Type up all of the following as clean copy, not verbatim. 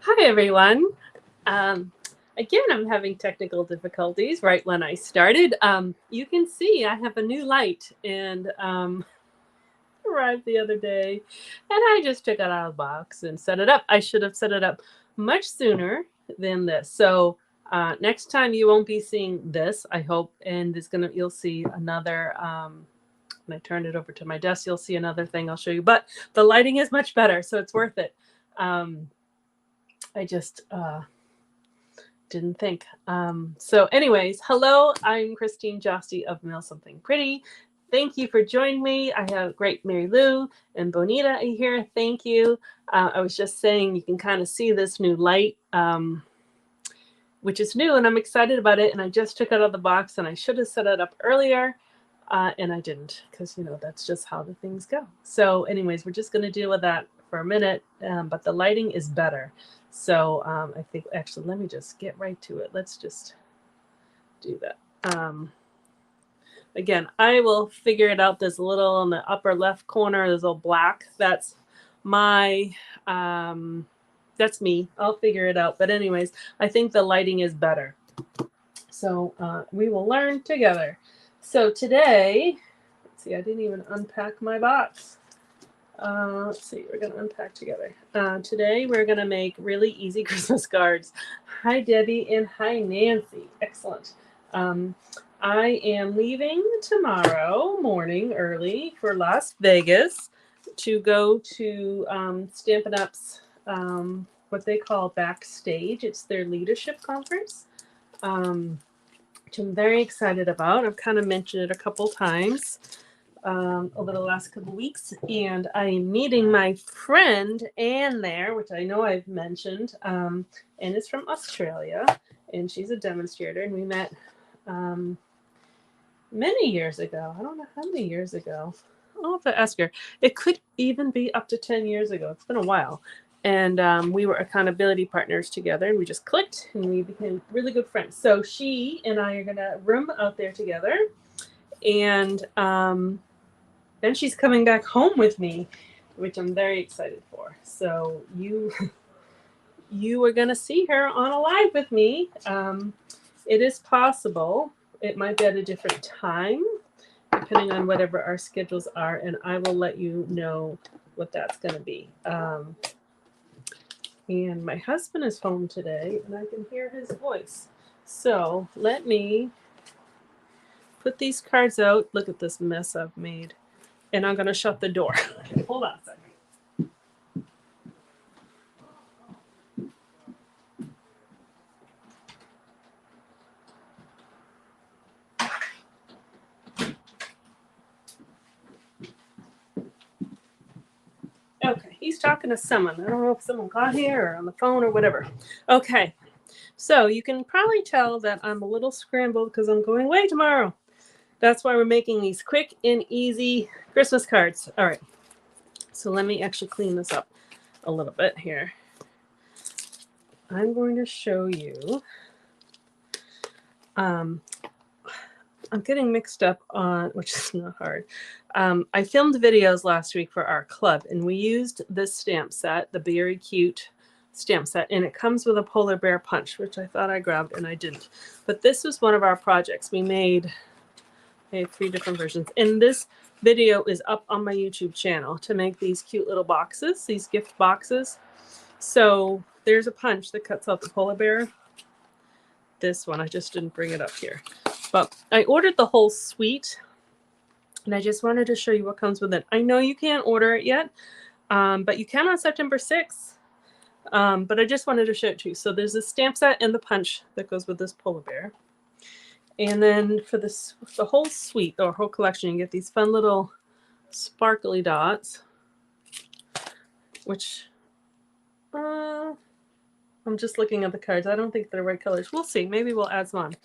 Hi, everyone. Um, again, I'm having technical difficulties right when I started. You can see I have a new light and arrived the other day, and I just took it out of the box and set it up. I should have set it up much sooner than this. So next time you won't be seeing this, I hope, and you'll see another. When I turned it over to my desk, you'll see another thing I'll show you. But the lighting is much better, so it's worth it. I just didn't think. So, anyways, hello, I'm Christine Josty of Mail Something Pretty. Thank you for joining me. I have great Mary Lou and Bonita here. Thank you. I was just saying you can kind of see this new light, which is new, and I'm excited about it. And I just took it out of the box, and I should have set it up earlier, and I didn't, because that's just how the things go. So, anyways, we're just going to deal with that for a minute, but the lighting is better. So I think, actually, let me just get right to it. Let's just do that. Again, I will figure it out. There's a little in the upper left corner, there's a little black. That's me. I'll figure it out. But anyways, I think the lighting is better. So we will learn together. So today, let's see, I didn't even unpack my box. Let's see, we're going to unpack together. Today, we're going to make really easy Christmas cards. Hi, Debbie, and hi, Nancy. Excellent. I am leaving tomorrow morning early for Las Vegas to go to Stampin' Up's, what they call Backstage. It's their leadership conference, which I'm very excited about. I've kind of mentioned it a couple times over the last couple weeks, and I am meeting my friend Anne there, which I know I've mentioned. Anne is from Australia, and she's a demonstrator, and we met many years ago. I don't know how many years ago. I'll have to ask her. It could even be up to 10 years ago. It's been a while. And we were accountability partners together, and we just clicked, and we became really good friends. So she and I are going to room out there together, and then she's coming back home with me, which I'm very excited for. So you are going to see her on a live with me. It is possible. It might be at a different time, depending on whatever our schedules are, and I will let you know what that's going to be. And my husband is home today, and I can hear his voice. So let me put these cards out. Look at this mess I've made. And I'm going to shut the door. Hold on a second. Okay, he's talking to someone. I don't know if someone got here or on the phone or whatever. Okay, so you can probably tell that I'm a little scrambled because I'm going away tomorrow. That's why we're making these quick and easy Christmas cards. All right, so let me actually clean this up a little bit here. I'm going to show you. I'm getting mixed up on, which is not hard. I filmed videos last week for our club, and we used this stamp set, the Beary Cute stamp set, and it comes with a polar bear punch, which I thought I grabbed and I didn't. But this was one of our projects. We made 3 different versions, and this video is up on my YouTube channel to make these cute little boxes, these gift boxes. So there's a punch that cuts out the polar bear. This one, I just didn't bring it up here. But I ordered the whole suite, and I just wanted to show you what comes with it. I know you can't order it yet, but you can on September 6th. But I just wanted to show it to you. So there's a stamp set and the punch that goes with this polar bear. And then for the whole suite, or whole collection, you get these fun little sparkly dots, which I'm just looking at the cards. I don't think they're the right colors. We'll see. Maybe we'll add some on.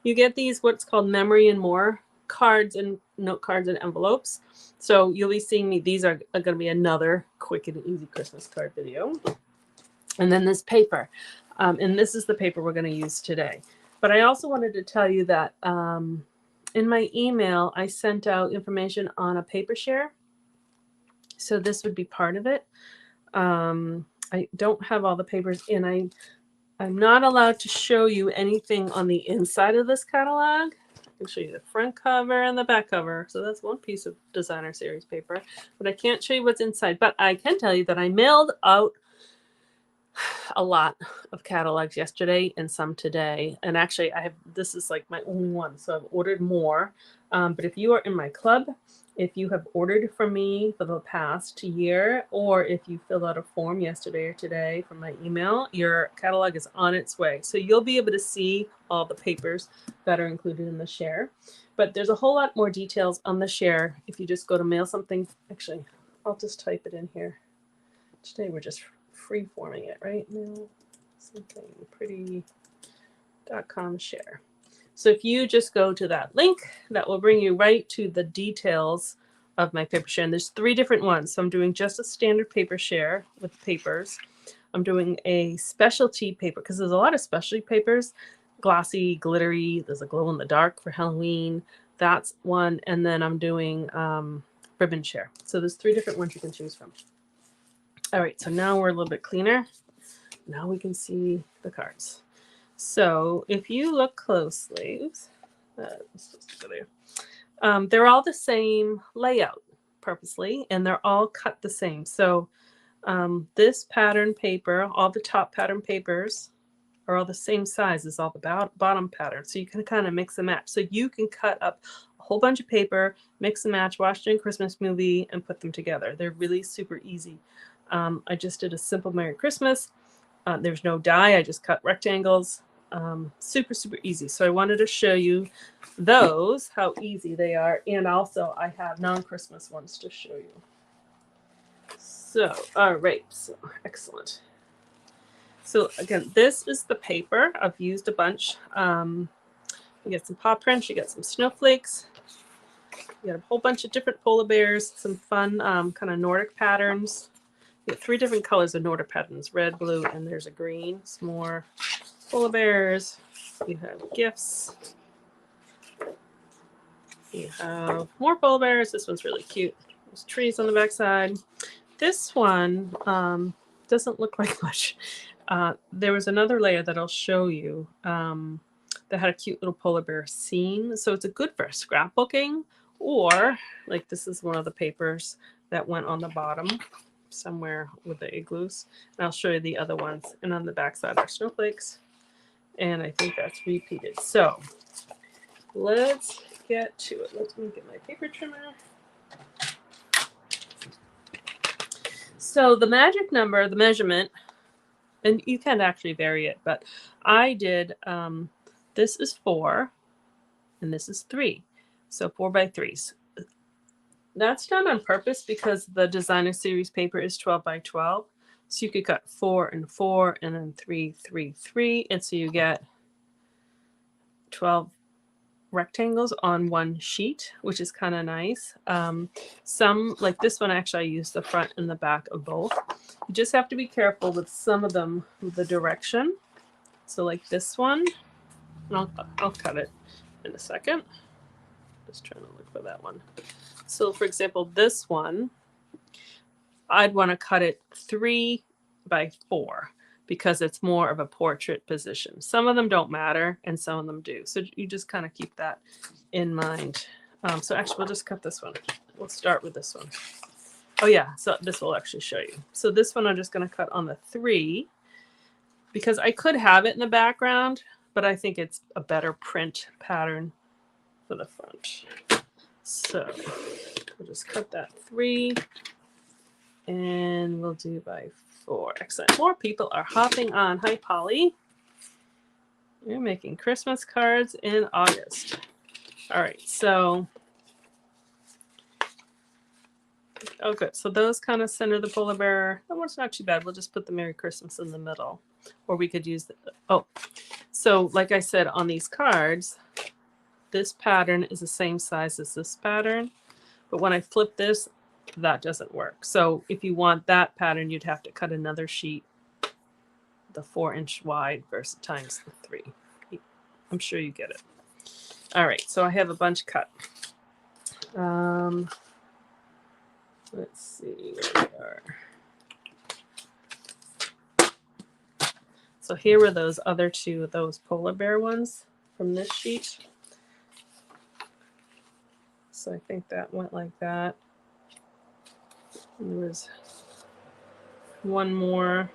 You get these what's called Memory and More cards and note cards and envelopes. So you'll be seeing me. These are going to be another quick and easy Christmas card video. And then this paper. And this is the paper we're going to use today. But I also wanted to tell you that in my email, I sent out information on a paper share. So this would be part of it. I don't have all the papers, and I'm not allowed to show you anything on the inside of this catalog. I can show you the front cover and the back cover. So that's one piece of designer series paper, but I can't show you what's inside. But I can tell you that I mailed out a lot of catalogs yesterday and some today. And actually this is like my only one. So I've ordered more. But if you are in my club, if you have ordered from me for the past year, or if you filled out a form yesterday or today from my email, your catalog is on its way. So you'll be able to see all the papers that are included in the share. But there's a whole lot more details on the share if you just go to mail something. Actually, I'll just type it in here. Today we're just free forming it, right? Mail something pretty.com share. So if you just go to that link, that will bring you right to the details of my paper share. And there's 3 different ones. So I'm doing just a standard paper share with papers. I'm doing a specialty paper because there's a lot of specialty papers, glossy, glittery. There's a glow in the dark for Halloween. That's one. And then I'm doing ribbon share. So there's 3 different ones you can choose from. All right, so now we're a little bit cleaner. Now we can see the cards. So if you look closely, oops, they're all the same layout purposely, and they're all cut the same. So this pattern paper, all the top pattern papers are all the same size as all the bottom pattern. So you can kind of mix and match. So you can cut up a whole bunch of paper, mix and match, watch during Christmas movie, and put them together. They're really super easy. I just did a simple Merry Christmas. There's no die. I just cut rectangles. Super, super easy. So I wanted to show you those, how easy they are. And also I have non-Christmas ones to show you. So, all right. So excellent. So again, this is the paper. I've used a bunch. You get some paw prints. You get some snowflakes. You got a whole bunch of different polar bears, some fun kind of Nordic patterns. You get 3 different colors of Nordic patterns, red, blue, and there's a green. Some more polar bears. You have gifts. You have more polar bears. This one's really cute. There's trees on the backside. This one doesn't look like much. There was another layer that I'll show you that had a cute little polar bear scene. So it's a good for scrapbooking, or like this is one of the papers that went on the bottom somewhere with the igloos. And I'll show you the other ones. And on the back side are snowflakes. And I think that's repeated. So let's get to it. Let me get my paper trimmer. So the magic number, the measurement, and you can actually vary it, but I did, this is 4 and this is 3. So 4 by 3s. That's done on purpose because the designer series paper is 12 by 12. So you could cut 4 and 4 and then 3, 3, 3. And so you get 12 rectangles on one sheet, which is kind of nice. Some, like this one, actually I used the front and the back of both. You just have to be careful with some of them with the direction. So like this one, and I'll cut it in a second. Just trying to look for that one. So for example, this one, I'd want to cut it 3 by 4 because it's more of a portrait position. Some of them don't matter and some of them do. So you just kind of keep that in mind. So actually we'll just cut this one. We'll start with this one. Oh yeah, so this will actually show you. So this one I'm just going to cut on the 3 because I could have it in the background, but I think it's a better print pattern for the front. So we'll just cut that 3 and we'll do by 4. Excellent. More people are hopping on. Hi, Polly. You're making Christmas cards in August. All right, so oh, good. So those kind of center the polar bear. That one's not too bad. We'll just put the Merry Christmas in the middle. Or we could use the, oh, so like I said on these cards, this pattern is the same size as this pattern. But when I flip this, that doesn't work. So if you want that pattern, you'd have to cut another sheet, the 4-inch wide versus times the 3. I'm sure you get it. All right, so I have a bunch cut. Let's see where we are. So here were those other two, those polar bear ones from this sheet. So I think that went like that. And there was one more.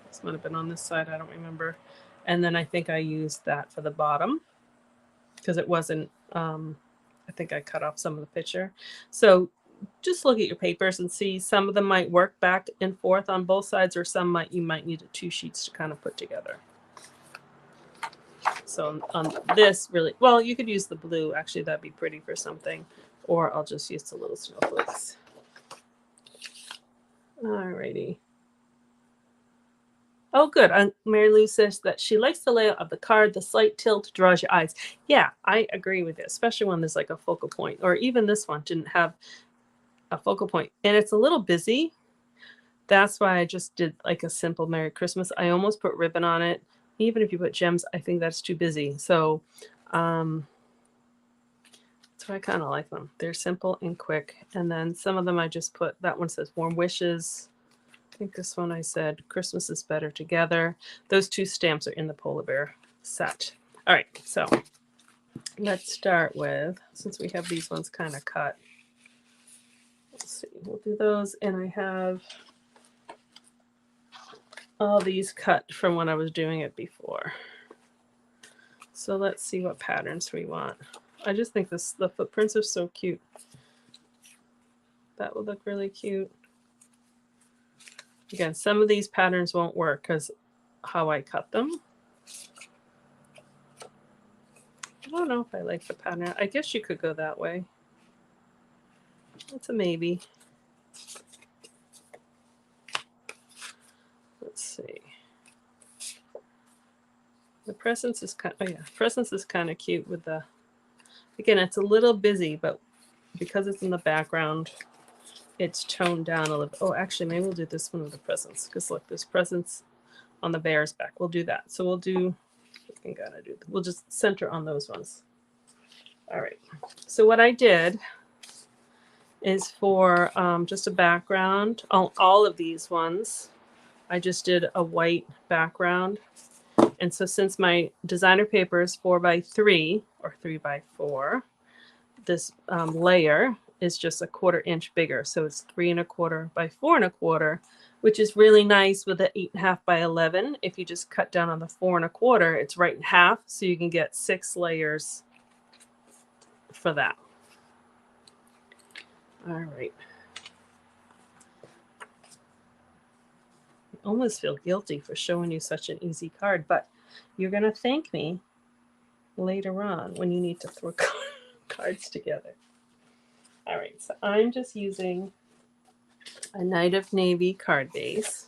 This might have been on this side, I don't remember. And then I think I used that for the bottom because it wasn't, I think I cut off some of the picture. So just look at your papers and see, some of them might work back and forth on both sides, or some you might need two sheets to kind of put together. So on this, really, well, you could use the blue. Actually, that'd be pretty for something. Or I'll just use the little snowflakes. Alrighty. Oh, good. Mary Lou says that she likes the layout of the card. The slight tilt draws your eyes. Yeah, I agree with it, especially when there's like a focal point. Or even this one didn't have a focal point. And it's a little busy. That's why I just did like a simple Merry Christmas. I almost put ribbon on it. Even if you put gems, I think that's too busy. So that's why I kind of like them. They're simple and quick. And then some of them I just put, that one says warm wishes. I think this one I said Christmas is better together. Those two stamps are in the polar bear set. All right, so let's start with, since we have these ones kind of cut. Let's see, we'll do those. And I have all these cut from when I was doing it before. So let's see what patterns we want. I just think the footprints are so cute. That would look really cute. Again, some of these patterns won't work because how I cut them. I don't know if I like the pattern. I guess you could go that way. That's a maybe. Let's see. The presents is kind of, oh yeah, presents is kind of cute with the, again, it's a little busy, but because it's in the background, it's toned down a little. Oh, actually, maybe we'll do this one with the presents, because look, there's presents on the bear's back. We'll do that. So we'll do, we'll just center on those ones. All right. So what I did is for just a background on all of these ones, I just did a white background. And so since my designer paper is 4x3 or 3x4, this layer is just a 1/4 inch bigger. So it's 3 1/4 by 4 1/4, which is really nice with the 8.5 by 11. If you just cut down on the 4 1/4, it's right in half. So you can get 6 layers for that. All right. I almost feel guilty for showing you such an easy card, but you're going to thank me later on when you need to throw cards together. All right, so I'm just using a Night of Navy card base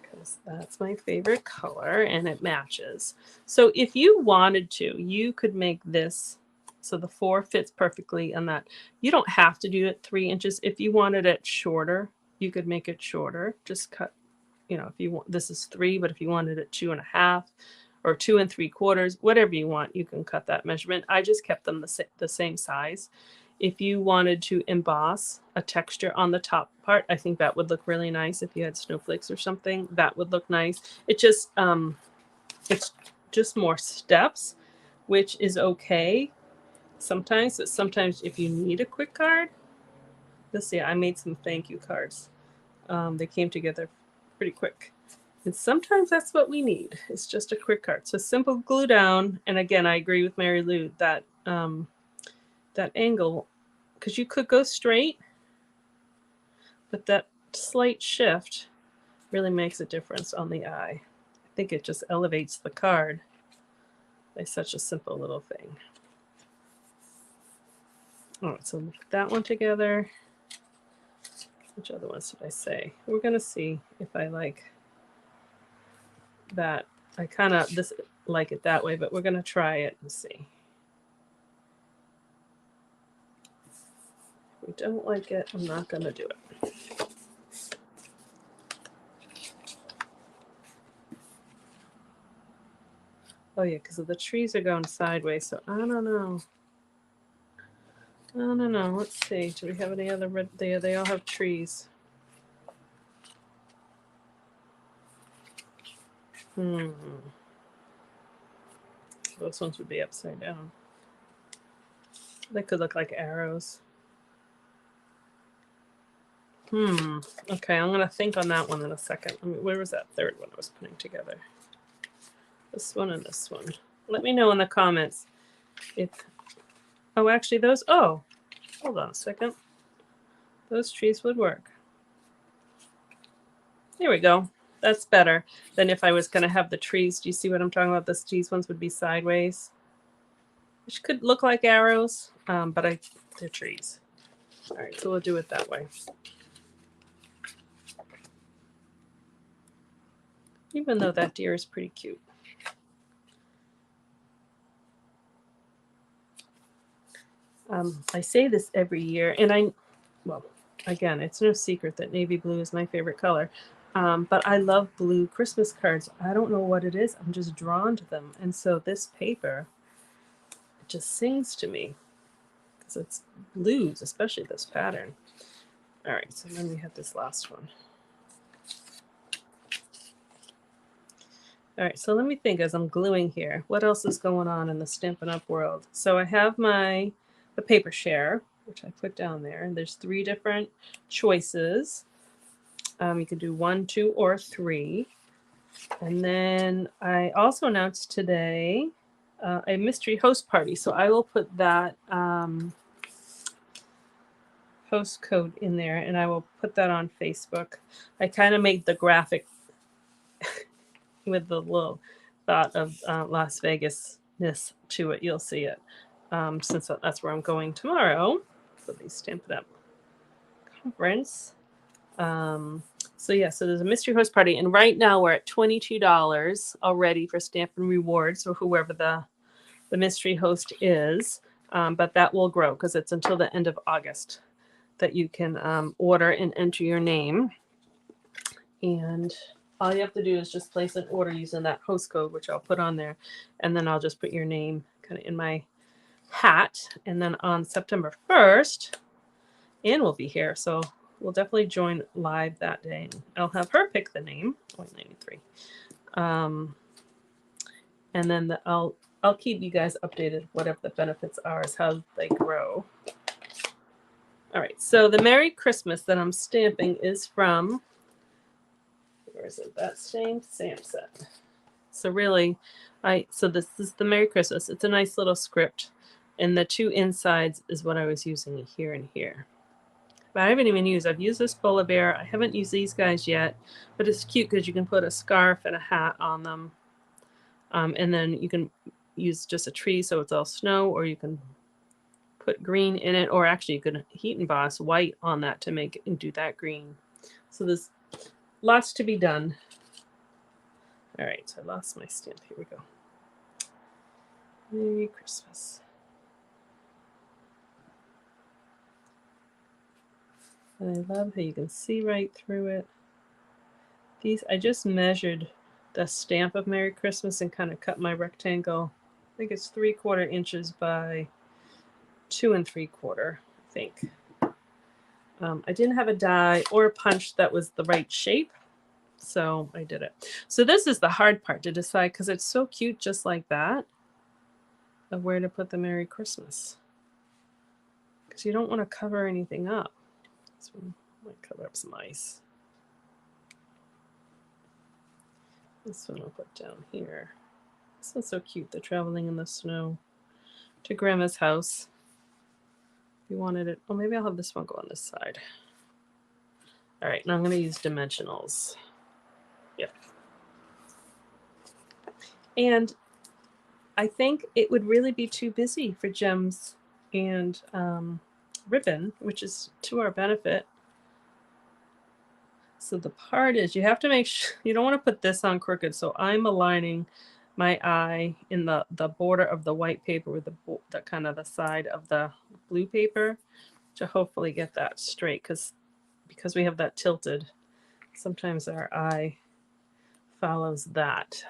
because that's my favorite color and it matches. So if you wanted to, you could make this so the 4 fits perfectly on that. You don't have to do it 3 inches. If you wanted it shorter, you could make it shorter. Just cut, you know, if you want, this is 3, but if you wanted it 2 1/2 or 2 3/4, whatever you want, you can cut that measurement. I just kept them the same size. If you wanted to emboss a texture on the top part, I think that would look really nice. If you had snowflakes or something, that would look nice. It just, it's just more steps, which is okay sometimes. But sometimes if you need a quick card, let's see, I made some thank you cards. They came together pretty quick. And sometimes that's what we need. It's just a quick card. So simple glue down. And again, I agree with Mary Lou that that angle, because you could go straight, but that slight shift really makes a difference on the eye. I think it just elevates the card by such a simple little thing. All right, so we'll put that one together. Which other ones did I say? We're going to see if I like that. I kind of like it that way, but we're going to try it and see. If we don't like it, I'm not going to do it. Oh yeah, because the trees are going sideways, so I don't know. I don't know. Let's see. Do we have any other red? They all have trees. Those ones would be upside down. They could look like arrows. Okay, I'm gonna think on that one in a second. Where was that third one I was putting together? This one and this one. Let me know in the comments if... Oh, actually those... Oh, hold on a second. Those trees would work. There we go. That's better than if I was going to have the trees. Do you see what I'm talking about? These ones would be sideways, which could look like arrows, but they're trees. All right, so we'll do it that way. Even though that deer is pretty cute. I say this every year, and well, again, it's no secret that navy blue is my favorite color. But I love blue Christmas cards. I don't know what it is. I'm just drawn to them. And so this paper, it just sings to me because it's blues, especially this pattern. All right, so then we have this last one. All right, so let me think as I'm gluing here. What else is going on in the Stampin' Up! World? So I have the paper share, which I put down there. And there's 3 different choices. You can do 1, 2, or 3. And then I also announced today a mystery host party. So I will put that host code in there, and I will put that on Facebook. I kind of made the graphic with the little thought of Las Vegas-ness to it. You'll see it since that's where I'm going tomorrow for the Stampin' Up! Conference. So yeah, so there's a mystery host party, and right now we're at $22 already for Stampin' Rewards, or whoever the mystery host is. But that will grow because it's until the end of August that you can order and enter your name. And all you have to do is just place an order using that host code, which I'll put on there, and then I'll just put your name kind of in my hat. And then on September 1st, Anne will be here, so we'll definitely join live that day. I'll have her pick the name, 93. And then I'll keep you guys updated whatever the benefits are as how they grow. All right, so the Merry Christmas that I'm stamping is from, where is it? That same stamp set. So really, so this is the Merry Christmas. It's a nice little script, and the 2 insides is what I was using here and here. But I haven't even used. I've used this Polar Bear. I haven't used these guys yet, but it's cute because you can put a scarf and a hat on them, and then you can use just a tree so it's all snow, or you can put green in it, or actually you can heat emboss white on that to make it and do that green. So there's lots to be done. All right, so I lost my stamp. Here we go. Merry Christmas. And I love how you can see right through it. These, I just measured the stamp of Merry Christmas and kind of cut my rectangle. I think it's 3/4 inches by 2 3/4, I think. I didn't have a die or a punch that was the right shape, so I did it. So this is the hard part to decide, because it's so cute just like that, of where to put the Merry Christmas. Because you don't want to cover anything up. This one might cover up some ice. This one I'll put down here. This one's so cute. They're traveling in the snow to Grandma's house. If you wanted it, oh, maybe I'll have this one go on this side. All right, now I'm going to use dimensionals. Yep. And I think it would really be too busy for gems and ribbon, which is to our benefit. So the part is, you have to make sure you don't want to put this on crooked. So I'm aligning my eye in the border of the white paper with the kind of the side of the blue paper to hopefully get that straight, because we have that tilted, sometimes our eye follows that.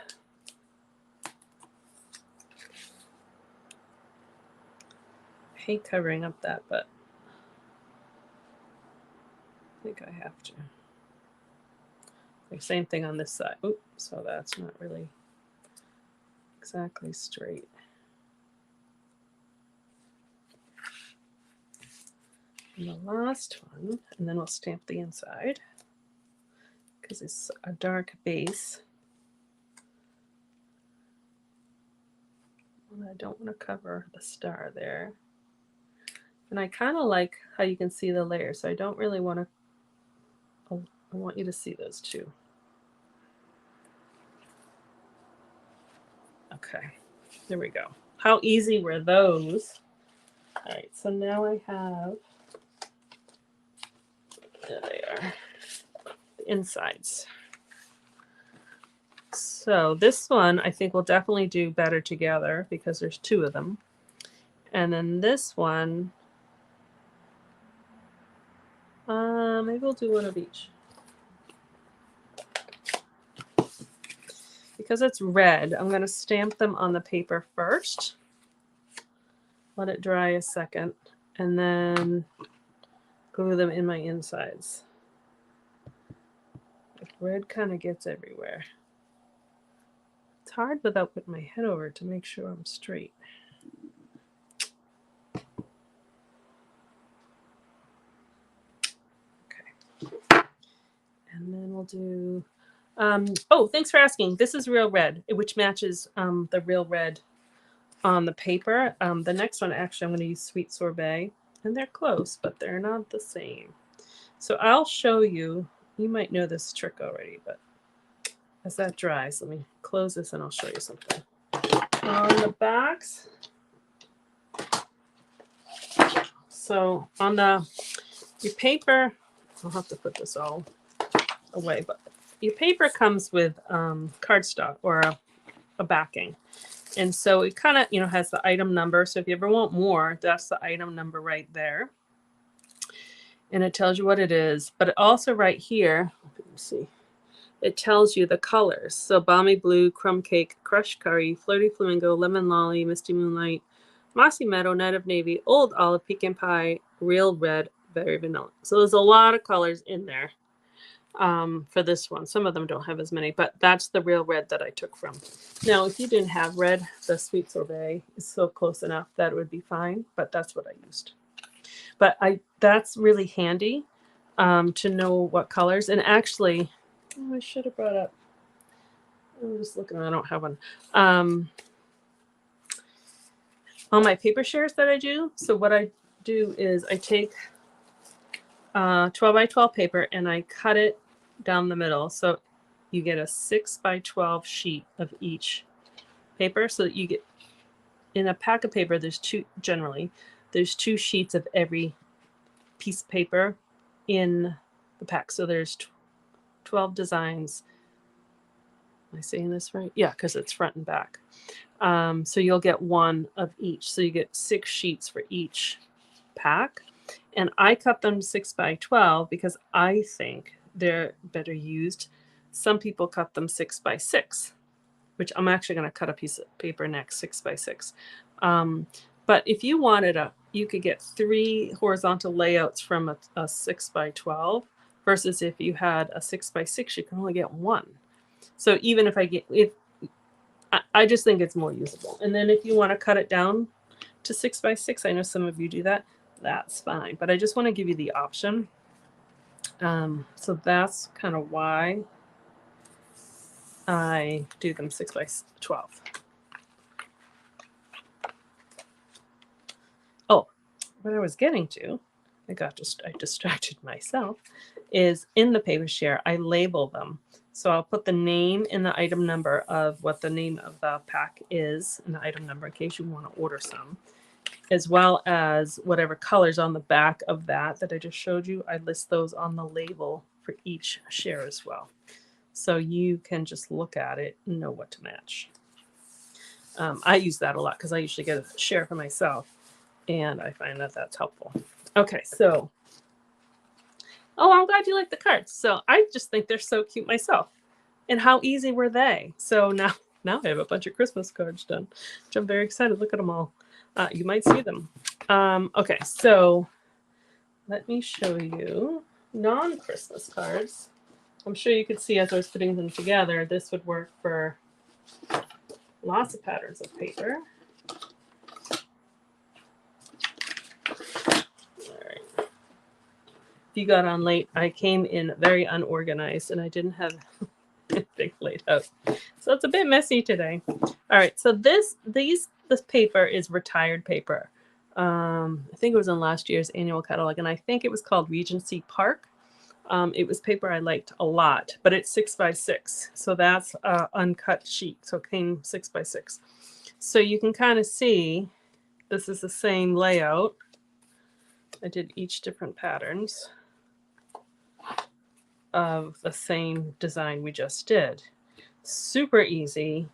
I hate covering up that, but I think I have to. Same thing on this side. Oops, so that's not really exactly straight. And the last one, and then we'll stamp the inside because it's a dark base. And I don't want to cover the star there. And I kind of like how you can see the layers, so I don't really want to, oh, I want you to see those too. Okay, there we go. How easy were those? All right, so now I have, there they are, the insides. So this one I think will definitely do better together because there's two of them. And then this one, maybe we'll do one of each. Because it's red, I'm going to stamp them on the paper first. Let it dry a second, and then glue them in my insides. The red kind of gets everywhere. It's hard without putting my head over to make sure I'm straight. Okay. And then we'll do, oh, thanks for asking. This is real red, which matches the real red on the paper. The next one, actually, I'm going to use Sweet Sorbet. And they're close, but they're not the same. So I'll show you. You might know this trick already, but as that dries, let me close this and I'll show you something. On the backs, so on your paper, I'll have to put this all away, but your paper comes with cardstock or a backing. And so it kind of, has the item number. So if you ever want more, that's the item number right there. And it tells you what it is. But it also right here, let me see, it tells you the colors. So Balmy Blue, Crumb Cake, Crushed Curry, Flirty Flamingo, Lemon Lolly, Misty Moonlight, Mossy Meadow, Night of Navy, Old Olive, Pecan Pie, Real Red, Berry Vanilla. So there's a lot of colors in there for this one. Some of them don't have as many, but that's the real red that I took from. Now, if you didn't have red, the Sweet Sorbet is so close enough that it would be fine, but that's what I used. But that's really handy to know what colors. And actually, I should have brought up, I'm just looking, I don't have one. On my paper shares that I do, so what I do is I take 12 by 12 paper and I cut it down the middle. So you get a 6 by 12 sheet of each paper. So that you get, in a pack of paper, there's two sheets of every piece of paper in the pack. So there's 12 designs. Am I saying this right? Yeah, because it's front and back. So you'll get one of each. So you get 6 sheets for each pack. And I cut them 6 by 12 because I think they're better used. Some people cut them 6 by 6, which I'm actually going to cut a piece of paper next, 6 by 6. But if you wanted you could get 3 horizontal layouts from a 6 by 12 versus if you had a 6 by 6, you can only get 1. So even if I just think it's more usable. And then if you want to cut it down to 6 by 6, I know some of you do that. That's fine, but I just want to give you the option. So that's kind of why I do them 6 by 12. Oh, what I was getting to, I distracted myself, is in the paper share, I label them. So I'll put the name and the item number of what the name of the pack is and the item number in case you want to order some, as well as whatever colors on the back of that I just showed you. I list those on the label for each share as well. So you can just look at it and know what to match. I use that a lot because I usually get a share for myself and I find that that's helpful. Okay, so, oh, I'm glad you like the cards. So I just think they're so cute myself. And how easy were they? So now I have a bunch of Christmas cards done, which I'm very excited. Look at them all. You might see them. Okay, so let me show you non-Christmas cards. I'm sure you could see as I was putting them together, this would work for lots of patterns of paper. All right. If you got on late, I came in very unorganized and I didn't have anything laid out. So it's a bit messy today. All right, so this paper is retired paper. I think it was in last year's annual catalog, and I think it was called Regency Park. It was paper I liked a lot, but it's 6x6, so that's an uncut sheet, so it came 6x6. So you can kind of see this is the same layout. I did each different patterns of the same design we just did. Super easy,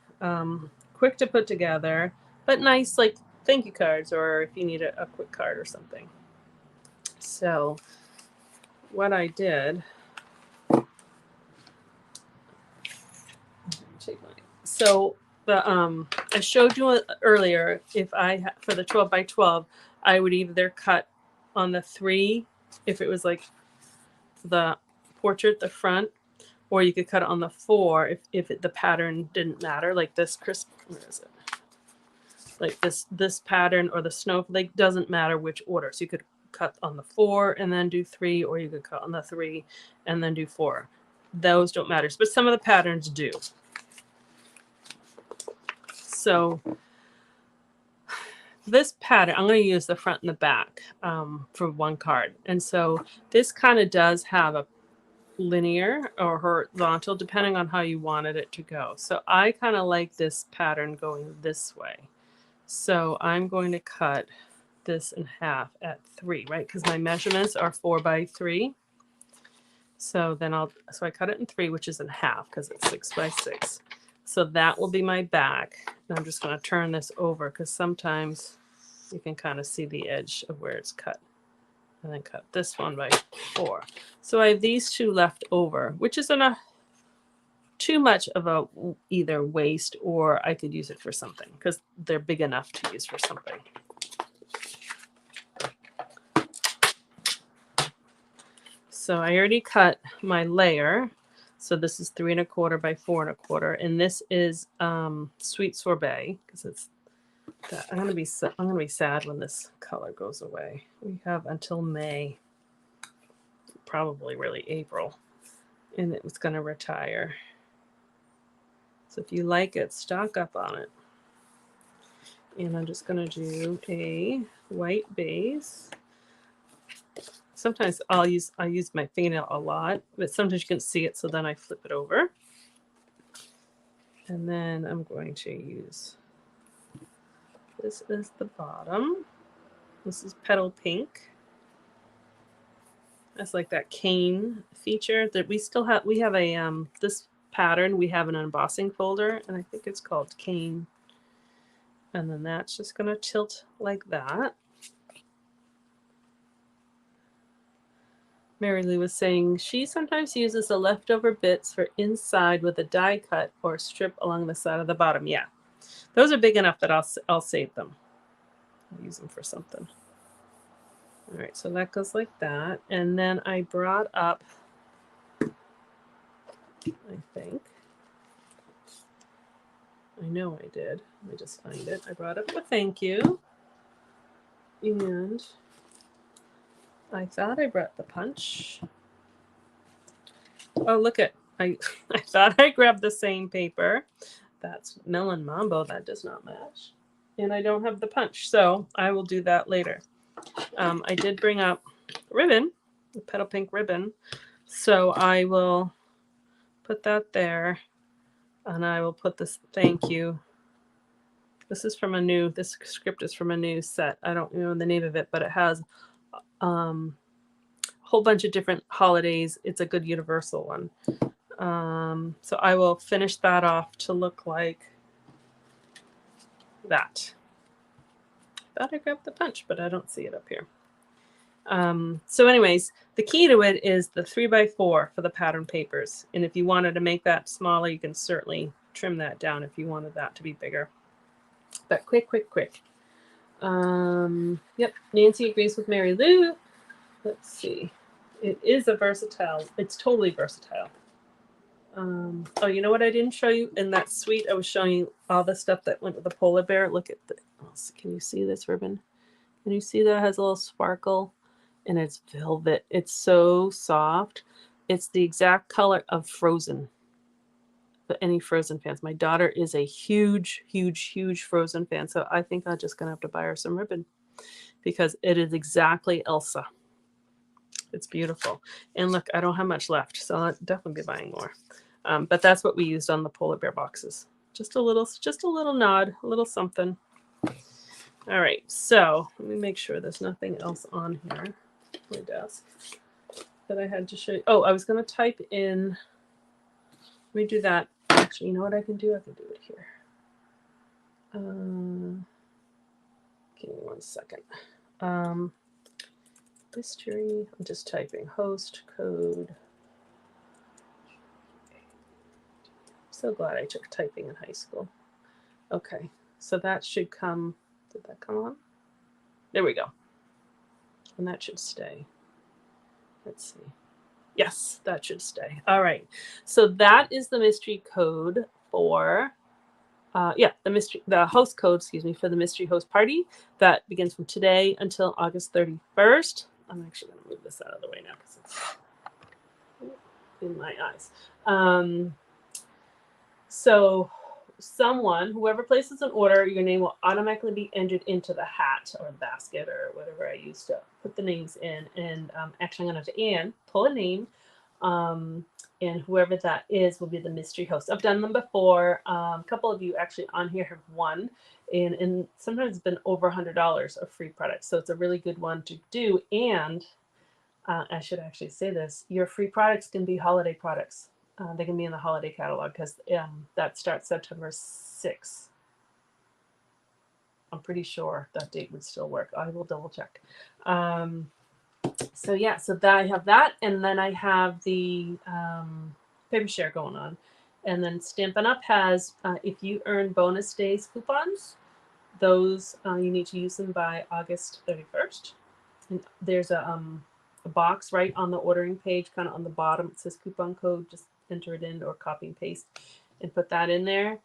quick to put together, but nice, like thank you cards, or if you need a quick card or something. So what I did, so the I showed you earlier, if I for the 12x12, I would either cut on the 3 if it was like the portrait, the front, or you could cut it on the 4 if the pattern didn't matter, like this crisp, where is it? Like this pattern or the snowflake, doesn't matter which order. So you could cut on the 4 and then do 3, or you could cut on the 3 and then do 4. Those don't matter, but some of the patterns do. So this pattern, I'm going to use the front and the back for one card. And so this kind of does have a linear or horizontal, depending on how you wanted it to go. So I kind of like this pattern going this way. So I'm going to cut this in half at 3, right? Because my measurements are 4x3. So then I cut it in 3, which is in half because it's 6x6. So that will be my back. And I'm just going to turn this over because sometimes you can kind of see the edge of where it's cut. And then cut this one by 4. So I have these 2 left over, which is enough. Too much of a either waste, or I could use it for something because they're big enough to use for something. So I already cut my layer. So this is 3 1/4 by 4 1/4, and this is sweet sorbet because it's that. I'm gonna be sad when this color goes away. We have until May, probably really April, and it's gonna retire. So if you like it, stock up on it. And I'm just going to do a white base. Sometimes I use my fingernail a lot, but sometimes you can see it, so then I flip it over. And then I'm going to use, this is the bottom. This is petal pink. That's like that cane feature that we still have. We have a this pattern, we have an embossing folder, and I think it's called cane. And then that's just going to tilt like that. Mary Lou was saying she sometimes uses the leftover bits for inside with a die cut or strip along the side of the bottom. Yeah, those are big enough that I'll save them. I'll use them for something. All right, so that goes like that. And then I brought up, I think, I know I did. Let me just find it. I brought up a thank you. And I thought I brought the punch. Oh, look at, I thought I grabbed the same paper. That's Melon Mambo. That does not match. And I don't have the punch, so I will do that later. I did bring up ribbon, the petal pink ribbon. So I will put that there. And I will put this thank you. This is from this script is from a new set. I don't know the name of it, but it has a whole bunch of different holidays. It's a good universal one. So I will finish that off to look like that. I thought I grabbed the punch, but I don't see it up here. So anyways, the key to it is the 3x4 for the pattern papers. And if you wanted to make that smaller, you can certainly trim that down if you wanted that to be bigger. But quick. Yep, Nancy agrees with Mary Lou. Let's see. It is a versatile, it's totally versatile. Oh, you know what I didn't show you in that suite? I was showing you all the stuff that went with the polar bear. Look at the, can you see this ribbon? Can you see that it has a little sparkle? And it's velvet. It's so soft. It's the exact color of Frozen. For any Frozen fans. My daughter is a huge, huge, huge Frozen fan. So I think I'm just going to have to buy her some ribbon because it is exactly Elsa. It's beautiful. And look, I don't have much left, so I'll definitely be buying more. But that's what we used on the polar bear boxes. Just a little nod, a little something. All right, so let me make sure there's nothing else on here, my desk, that I had to show you. Oh, I was going to type in, let me do that. Actually, you know what I can do? I can do it here. Give me 1 second. Mystery, I'm just typing host code. I'm so glad I took typing in high school. Okay, so that should come, did that come on? There we go. And that should stay. Let's see. Yes, that should stay. All right, so that is the mystery code for, the host code, excuse me, for the mystery host party that begins from today until August 31st. I'm actually going to move this out of the way now because it's in my eyes. So whoever places an order, your name will automatically be entered into the hat or the basket or whatever I used to put the names in. And actually, I'm going to have Anne pull a name. And whoever that is will be the mystery host. I've done them before. A couple of you actually on here have won. And sometimes it's been over $100 of free products. So it's a really good one to do. And I should actually say this. Your free products can be holiday products. They can be in the holiday catalog because that starts September 6th. I'm pretty sure that date would still work. I will double check. So yeah, so that I have that, and then I have the paper share going on, and then Stampin' Up has if you earn bonus days coupons, those you need to use them by August 31st. And there's a box right on the ordering page, kind of on the bottom. It says coupon code. Just enter it in or copy and paste and put that in there.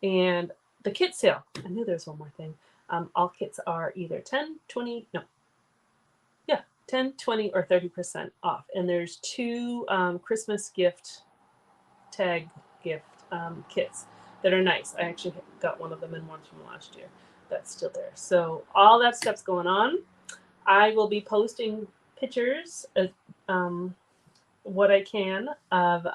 And the kit sale. I knew there's one more thing. All kits are either 10, 20, 10, 20, or 30% off. And there's 2 Christmas tag gift kits that are nice. I actually got one of them and one from last year. That's still there. So all that stuff's going on. I will be posting pictures of what I can of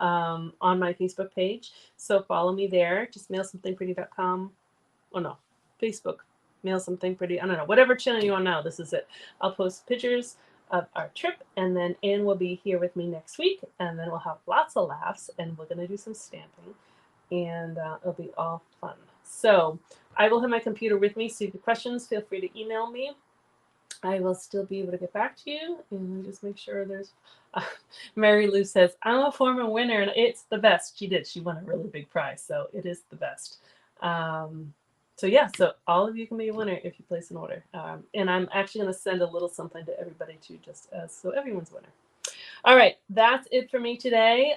on my Facebook page. So follow me there. Just mailsomethingpretty.com. Oh no, Facebook. Mail something pretty. I don't know. Whatever channel you want to know. This is it. I'll post pictures of our trip, and then Anne will be here with me next week, and then we'll have lots of laughs, and we're going to do some stamping, and it'll be all fun. So I will have my computer with me, so if you have questions, feel free to email me. I will still be able to get back to you, and just make sure there's Mary Lou says, I'm a former winner, and it's the best. She did. She won a really big prize, so it is the best. So yeah, so all of you can be a winner if you place an order. And I'm actually going to send a little something to everybody too, just as so everyone's a winner. All right, that's it for me today.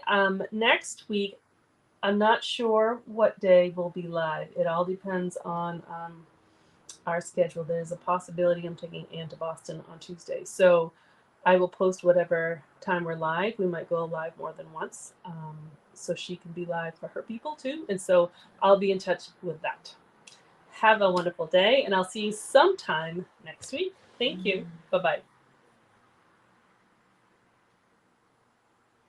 Next week, I'm not sure what day we'll be live. It all depends on our schedule. There's a possibility I'm taking Anne to Boston on Tuesday. So I will post whatever time we're live. We might go live more than once. So she can be live for her people too. And so I'll be in touch with that. Have a wonderful day, and I'll see you sometime next week. Thank you. Bye-bye.